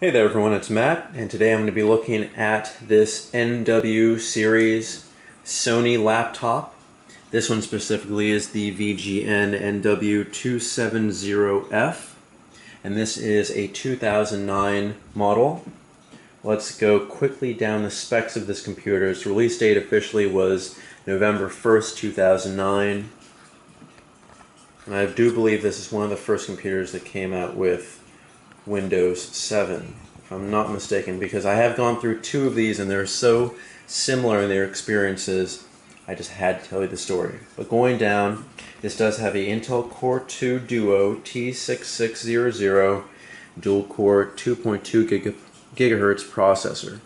Hey there everyone, it's Matt, and today I'm going to be looking at this NW series Sony laptop. This one specifically is the VGN NW270F, and this is a 2009 model. Let's go quickly down the specs of this computer. Its release date officially was November 1st, 2009, and I do believe this is one of the first computers that came out with Windows 7, if I'm not mistaken, because I have gone through two of these and they're so similar in their experiences, I just had to tell you the story. But going down, this does have a Intel Core 2 Duo T6600 dual-core 2.2 gigahertz processor.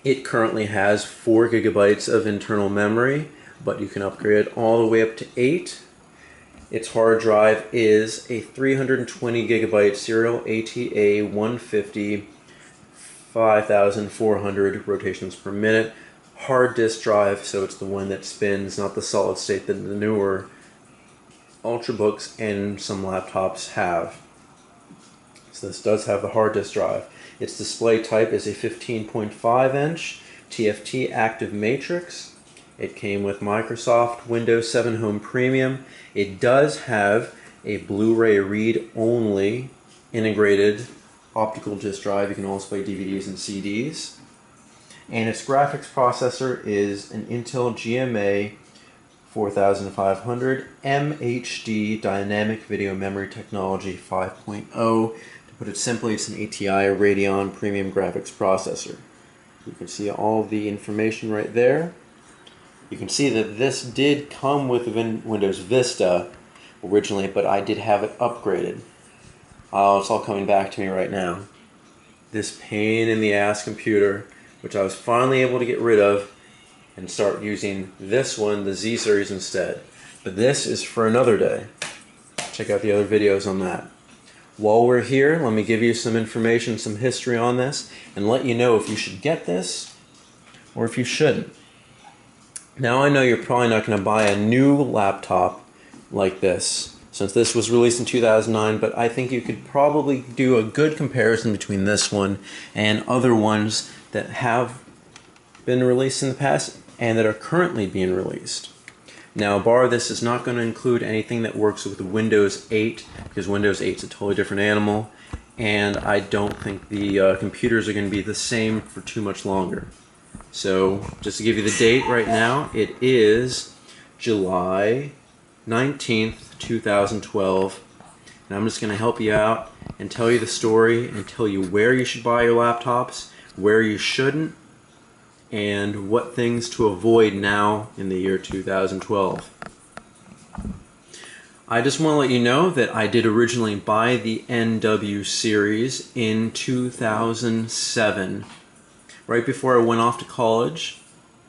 It currently has 4 gigabytes of internal memory, but you can upgrade it all the way up to 8. Its hard drive is a 320 gigabyte serial ATA 150 5,400 rotations per minute hard disk drive, so it's the one that spins, not the solid state that the newer Ultrabooks and some laptops have. So this does have the hard disk drive. Its display type is a 15.5 inch TFT active matrix. It came with Microsoft Windows 7 Home Premium. It does have a Blu-ray read-only integrated optical disc drive. You can also play DVDs and CDs. And its graphics processor is an Intel GMA 4500 MHD Dynamic Video Memory Technology 5.0. To put it simply, it's an ATI Radeon Premium Graphics processor. You can see all the information right there. You can see that this did come with Windows Vista originally, but I did have it upgraded. It's all coming back to me right now. This pain in the ass computer, which I was finally able to get rid of and start using this one, the Z series, instead. But this is for another day. Check out the other videos on that. While we're here, let me give you some information, some history on this, and let you know if you should get this or if you shouldn't. Now I know you're probably not going to buy a new laptop like this, since this was released in 2009, but I think you could probably do a good comparison between this one and other ones that have been released in the past and that are currently being released. Now, bar this is not going to include anything that works with Windows 8, because Windows 8 is a totally different animal, and I don't think the computers are going to be the same for too much longer. So, just to give you the date right now, it is July 19th, 2012. And I'm just going to help you out and tell you the story and tell you where you should buy your laptops, where you shouldn't, and what things to avoid now in the year 2012. I just want to let you know that I did originally buy the NW series in 2007. Right before I went off to college.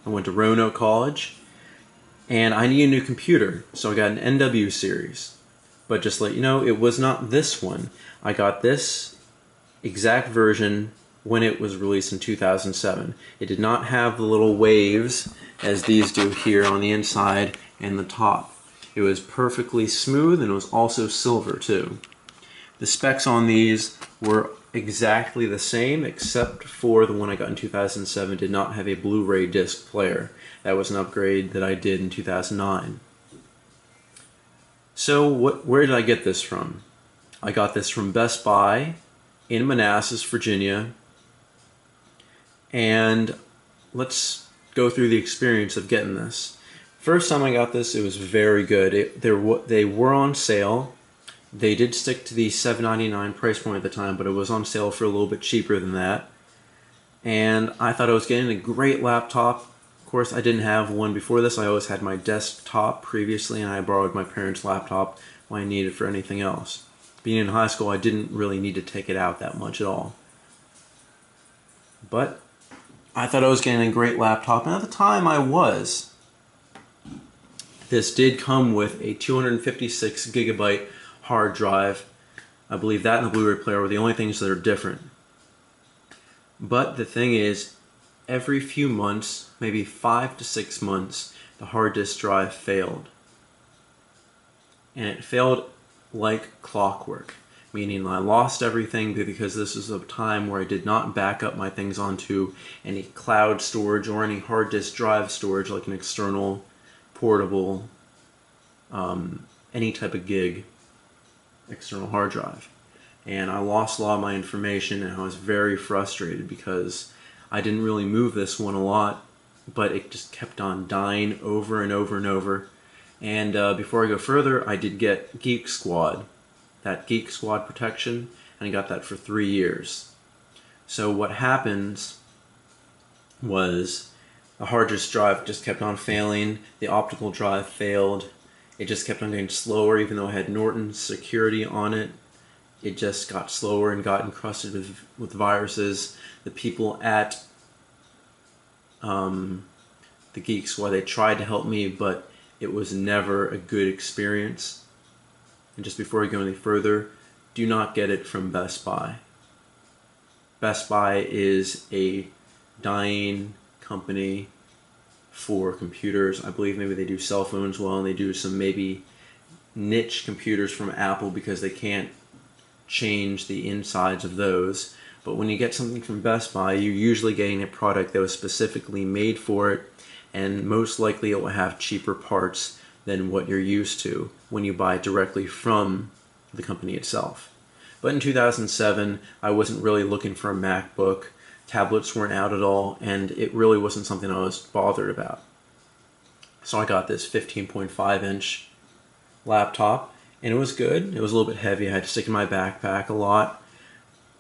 I went to Roanoke College, and I need a new computer, so I got an NW series. But just to let you know, it was not this one. I got this exact version when it was released in 2007. It did not have the little waves as these do here on the inside and the top. It was perfectly smooth, and it was also silver too. The specs on these were exactly the same, except for the one I got in 2007 did not have a Blu-ray disc player. That was an upgrade that I did in 2009. So where did I get this from? I got this from Best Buy in Manassas, Virginia. And let's go through the experience of getting this. First time I got this, it was very good. They were on sale. They did stick to the $7.99 price point at the time, but it was on sale for a little bit cheaper than that. And I thought I was getting a great laptop. Of course, I didn't have one before this. I always had my desktop previously, and I borrowed my parents' laptop when I needed it for anything else. Being in high school, I didn't really need to take it out that much at all. But I thought I was getting a great laptop, and at the time I was. This did come with a 256 gigabyte hard drive. I believe that and the Blu-ray player were the only things that are different. But the thing is, every few months, maybe 5 to 6 months, the hard disk drive failed. And it failed like clockwork. meaning I lost everything because this is a time where I did not back up my things onto any cloud storage or any hard disk drive storage, like an external, portable, any type of gig external hard drive. And I lost a lot of my information, and I was very frustrated because I didn't really move this one a lot, but it just kept on dying over and over and over. And before I go further, I did get Geek Squad, that Geek Squad protection, and I got that for 3 years. So what happened was the hard disk drive just kept on failing, the optical drive failed, it just kept on getting slower even though I had Norton security on it. It just got slower and got encrusted with viruses. The people at the Geek Squad, they tried to help me, but it was never a good experience. And just before we go any further, do not get it from Best Buy. Best Buy is a dying company for computers. I believe maybe they do cell phones well, and they do some maybe niche computers from Apple because they can't change the insides of those. But when you get something from Best Buy, you're usually getting a product that was specifically made for it, and most likely it will have cheaper parts than what you're used to when you buy directly from the company itself. But in 2007, I wasn't really looking for a MacBook. Tablets weren't out at all, and it really wasn't something I was bothered about. So I got this 15.5-inch laptop, and it was good. It was a little bit heavy. I had to stick in my backpack a lot,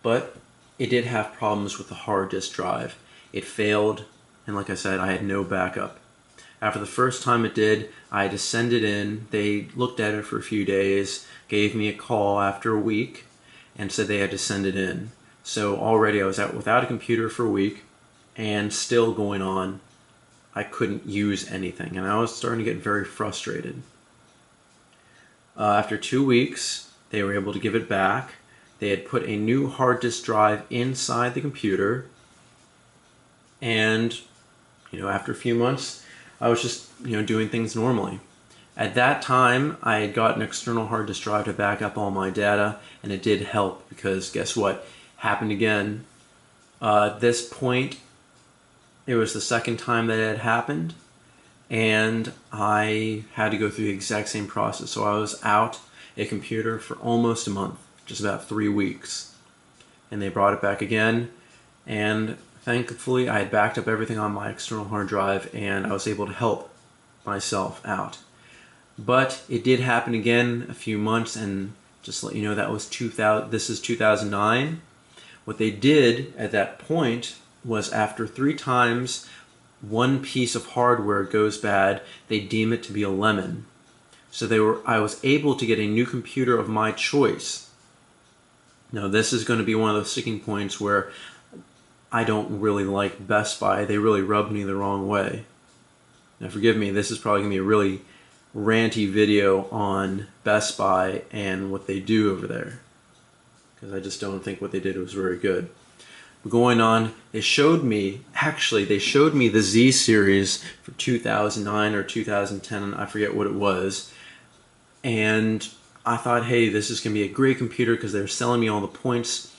but it did have problems with the hard disk drive. It failed, and like I said, I had no backup. After the first time it did, I had to send it in. They looked at it for a few days, gave me a call after a week, and said they had to send it in. So already I was out without a computer for a week, and still going on, I couldn't use anything, and I was starting to get very frustrated. After 2 weeks, they were able to give it back. They had put a new hard disk drive inside the computer, and after a few months, I was just doing things normally. At that time, I had got an external hard disk drive to back up all my data, and it did help because guess what? Happened again. At this point, it was the second time that it had happened, and I had to go through the exact same process. So I was out a computer for almost a month, just about 3 weeks, and they brought it back again, and thankfully I had backed up everything on my external hard drive, and I was able to help myself out. But it did happen again a few months, and just to let you know, that was 2000. This is 2009. What they did at that point was after 3 times one piece of hardware goes bad, they deem it to be a lemon. So I was able to get a new computer of my choice. Now this is going to be one of those sticking points where I don't really like Best Buy. They really rubbed me the wrong way. Now forgive me, this is probably going to be a really ranty video on Best Buy and what they do over there, because I just don't think what they did was very good. But going on, they showed me the Z series for 2009 or 2010, I forget what it was, and I thought, hey, this is going to be a great computer because they were selling me all the points,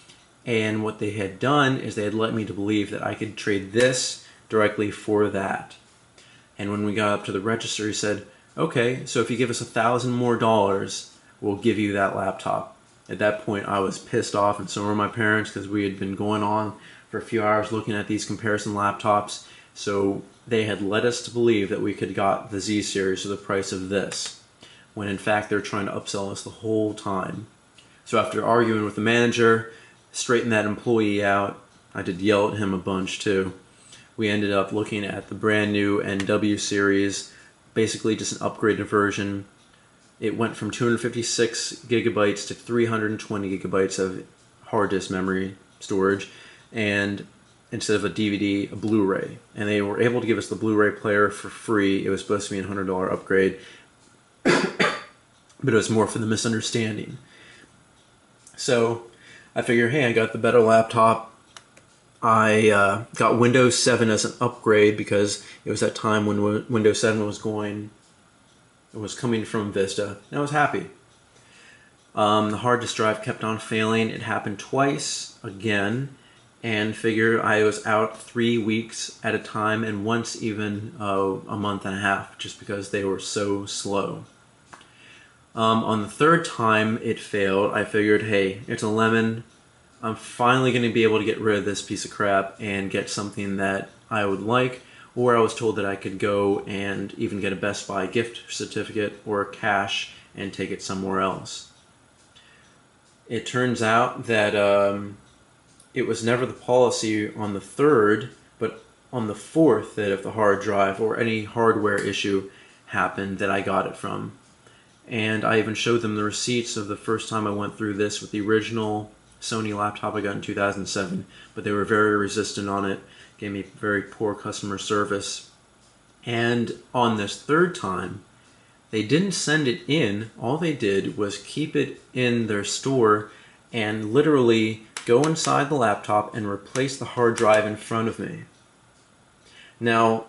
and what they had done is they had led me to believe that I could trade this directly for that. And when we got up to the register, he said, okay, so if you give us $1,000 more, we'll give you that laptop. At that point, I was pissed off, and so were my parents, because we had been going on for a few hours looking at these comparison laptops. So they had led us to believe that we could got the Z series for the price of this, when in fact they're trying to upsell us the whole time. So after arguing with the manager, straighten that employee out, I did yell at him a bunch too. We ended up looking at the brand new NW series, basically just an upgraded version. It went from 256 gigabytes to 320 gigabytes of hard disk memory storage, and instead of a DVD, a Blu-ray. And they were able to give us the Blu-ray player for free. It was supposed to be a $100 upgrade, but it was more for the misunderstanding. So I figured, hey, I got the better laptop. I got Windows 7 as an upgrade because it was that time when Windows 7 was coming from Vista, and I was happy. The hard disk drive kept on failing. It happened twice again, and figure I was out 3 weeks at a time, and once even a month and a half, just because they were so slow. On the third time it failed, I figured, hey, it's a lemon. I'm finally going to be able to get rid of this piece of crap and get something that I would like, or I was told that I could go and even get a Best Buy gift certificate or cash and take it somewhere else. It turns out that it was never the policy on the third, but on the fourth, that if the hard drive or any hardware issue happened, that I got it from. And I even showed them the receipts of the first time I went through this with the original Sony laptop I got in 2007, but they were very resistant on it, gave me very poor customer service. And on this third time, they didn't send it in. All they did was keep it in their store and literally go inside the laptop and replace the hard drive in front of me. Now,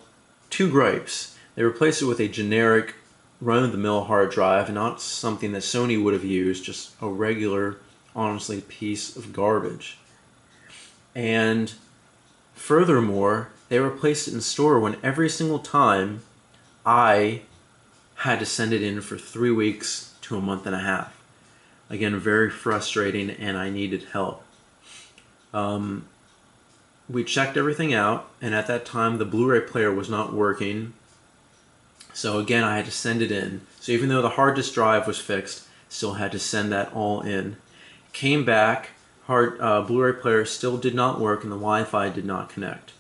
two gripes. They replaced it with a generic run-of-the-mill hard drive, not something that Sony would have used, just a regular, honestly, piece of garbage. And furthermore, they replaced it in store when every single time I had to send it in for 3 weeks to a month and a half. Again, very frustrating, and I needed help. We checked everything out, and at that time the Blu-ray player was not working. So again, I had to send it in. So even though the hard disk drive was fixed, still had to send that all in. Came back, Blu-ray player still did not work, and the Wi-Fi did not connect.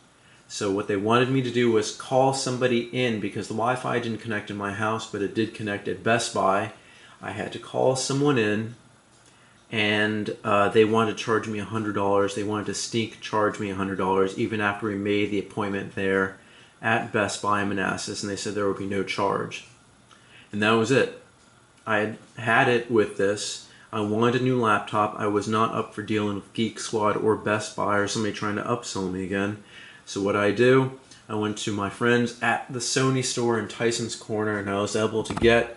So what they wanted me to do was call somebody in, because the Wi-Fi didn't connect in my house, but it did connect at Best Buy. I had to call someone in, and they wanted to charge me $100. They wanted to sneak charge me $100, even after we made the appointment there at Best Buy in Manassas, and they said there would be no charge. And that was it. I had it with this. I wanted a new laptop. I was not up for dealing with Geek Squad or Best Buy or somebody trying to upsell me again. So what I do, I went to my friends at the Sony store in Tyson's Corner, and I was able to get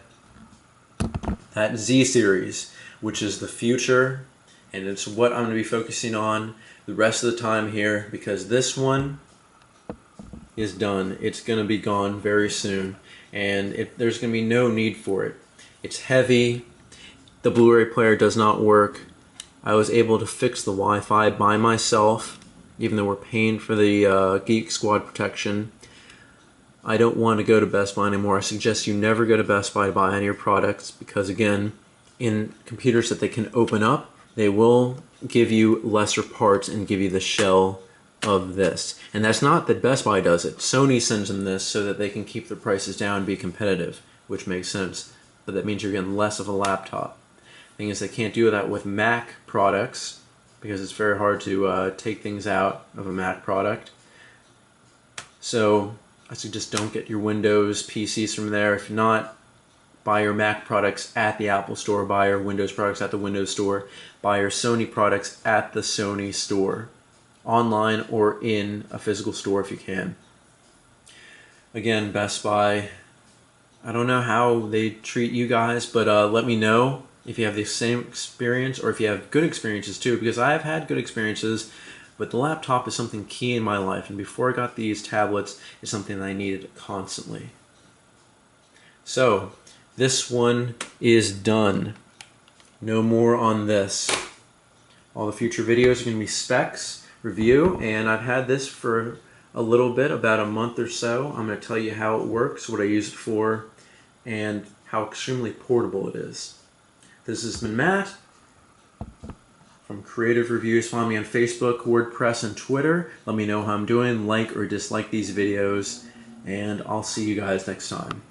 that Z series, which is the future, and it's what I'm going to be focusing on the rest of the time here, because this one is done. It's going to be gone very soon, and there's going to be no need for it. It's heavy. The Blu-ray player does not work. I was able to fix the Wi-Fi by myself, even though we're paying for the Geek Squad protection. I don't want to go to Best Buy anymore. I suggest you never go to Best Buy to buy any of your products, because again, in computers that they can open up, they will give you lesser parts and give you the shell of this. And that's not that Best Buy does it. Sony sends them this so that they can keep their prices down and be competitive, which makes sense. But that means you're getting less of a laptop. Thing is, they can't do that with Mac products, because it's very hard to take things out of a Mac product. So I suggest don't get your Windows PCs from there. If not, buy your Mac products at the Apple store, buy your Windows products at the Windows store, buy your Sony products at the Sony store, online or in a physical store if you can. Again, Best Buy, I don't know how they treat you guys, but let me know if you have the same experience, or if you have good experiences too, because I have had good experiences, but the laptop is something key in my life, and before I got these tablets, it's something that I needed constantly. So, this one is done. No more on this. All the future videos are going to be specs, review, and I've had this for a little bit, about a month or so. I'm going to tell you how it works, what I use it for, and how extremely portable it is. This has been Matt from Creative Reviews. Follow me on Facebook, WordPress, and Twitter. Let me know how I'm doing. Like or dislike these videos, and I'll see you guys next time.